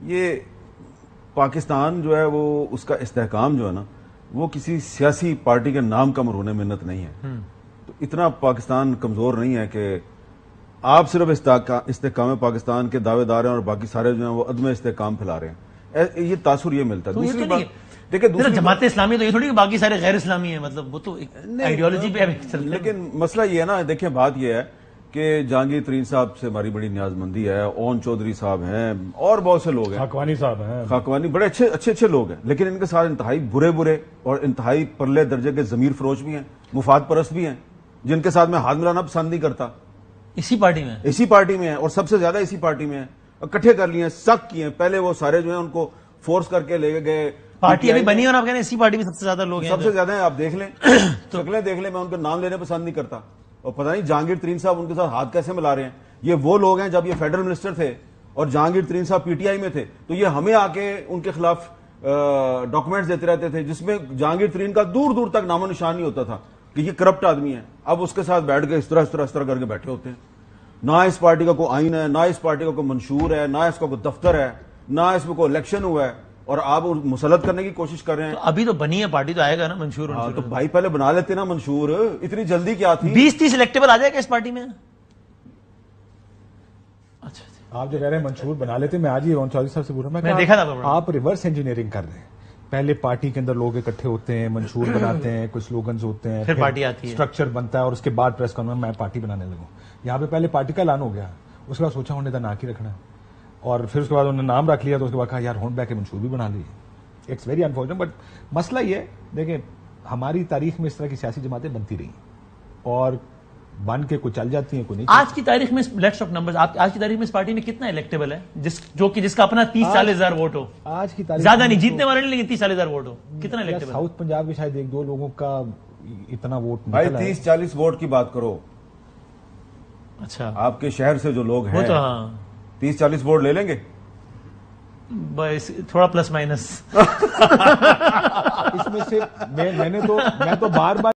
یہ پاکستان جو ہے وہ اس کا استحکام جو ہے نا وہ کسی سیاسی پارٹی کے نام کا مرہون منت نہیں ہے. تو اتنا پاکستان کمزور نہیں ہے کہ آپ صرف استحکام پاکستان کے دعوے دار ہیں اور باقی سارے جو ہیں وہ عدم استحکام پھیلا رہے ہیں. یہ تاثر یہ ملتا ہے. دوسری بات دیکھیں جماعت اسلامی تو یہ تھوڑی کہ باقی سارے غیر اسلامی ہیں, مطلب وہ تو آئیڈیالوجی پہ لیکن مسئلہ یہ ہے نا, دیکھیں بات یہ ہے کہ جہانگیر ترین صاحب سے ہماری بڑی نیاز مندی ہے, اون چودھری صاحب ہیں اور بہت سے لوگ ہیں, خاکوانی صاحب ہیں, خاکوانی بڑے اچھے لوگ ہیں, لیکن ان کے ساتھ انتہائی برے اور انتہائی پرلے درجے کے ضمیر فروش بھی ہیں, مفاد پرست بھی ہیں, جن کے ساتھ میں ہاتھ ملانا پسند نہیں کرتا. اسی پارٹی میں ہیں اور سب سے زیادہ اسی پارٹی میں ہیں. اکٹھے کر لیے ہیں, سخت کیے ہیں. پہلے وہ سارے جو ہیں ان کو فورس کر کے لے گئے. پارٹی ابھی بنی اور آپ کہہ رہے ہیں اسی پارٹی میں سب سے زیادہ لوگ ہیں, سب سے زیادہ ہیں. آپ دیکھ لیں, شکلیں دیکھ لیں, میں ان کا نام لینے پسند نہیں کرتا. اور پتہ نہیں جہانگیر ترین صاحب ان کے ساتھ ہاتھ کیسے ملا رہے ہیں. یہ وہ لوگ ہیں جب یہ فیڈرل منسٹر تھے اور جہانگیر ترین صاحب پی ٹی آئی میں تھے تو یہ ہمیں آ کے ان کے خلاف ڈاکومنٹس دیتے رہتے تھے جس میں جہانگیر ترین کا دور دور تک نام و نشان نہیں ہوتا تھا کہ یہ کرپٹ آدمی ہے. اب اس کے ساتھ بیٹھ کے اس طرح کر کے بیٹھے ہوتے ہیں. نہ اس پارٹی کا کوئی آئین ہے, نہ اس پارٹی کا کوئی منشور ہے, نہ اس کا کوئی دفتر ہے, نہ اس میں کوئی الیکشن ہوا ہے, اور آپ مسلط کرنے کی کوشش کر رہے ہیں. ابھی تو بنی ہے پارٹی, تو آئے گا نا منشور. تو بھائی پہلے بنا لیتے نا منشور, اتنی جلدی کیا تھی؟ 20-30 الیکٹیبل آ جائے گا اس پارٹی میں. اچھا آپ جو کہہ رہے ہیں منشور بنا لیتے, میں آج ہی اون چودھری صاحب سے بول رہا ہوں, میں دیکھا تھا آپ ریورس انجینئرنگ کر رہے ہیں. پہلے پارٹی کے اندر لوگ اکٹھے ہوتے ہیں, منشور بناتے ہیں, کچھ سلوگنز ہوتے ہیں, پھر پارٹی آتی ہے, اسٹرکچر بنتا ہے, اور اس کے بعد پریس کانفرنس میں پارٹی بنانے لگوں. یہاں پہ پہلے پارٹی کا اعلان ہو گیا, اس کے بعد سوچا انہوں نے ناک ہی رکھنا ہے, اور پھر اس کے بعد انہوں نے نام رکھ لیا, تو اس کے بعد کہا یار ہون بیک کے منشور بھی بنا لیے. It's very unfortunate. بٹ مسئلہ یہ ہے, دیکھیں ہماری تاریخ میں اس طرح کی سیاسی جماعتیں بنتی رہی اور بن کے کوئی چل جاتی ہیں, کوئی نہیں. آج کی تاریخ میں لیٹس ٹاک نمبرز, آج کی تاریخ میں اس پارٹی میں کتنا الیکٹیبل ہے جس کا اپنا 30-40 ہزار ووٹ ہو؟ آج کی تاریخ زیادہ نہیں, جیتنے والے نہیں, لیکن 30-40 ہزار ووٹ ہو. کتنا الیکٹیبل؟ ساؤتھ پنجاب میں شاید 1-2 لوگوں کا اتنا ووٹ. بھائی 30-40 ووٹ کی بات کرو. اچھا, آپ کے شہر سے جو لوگ ہیں 30-40 ووٹ لے لیں گے, تھوڑا پلس مائنس. اس میں سے میں تو بار بار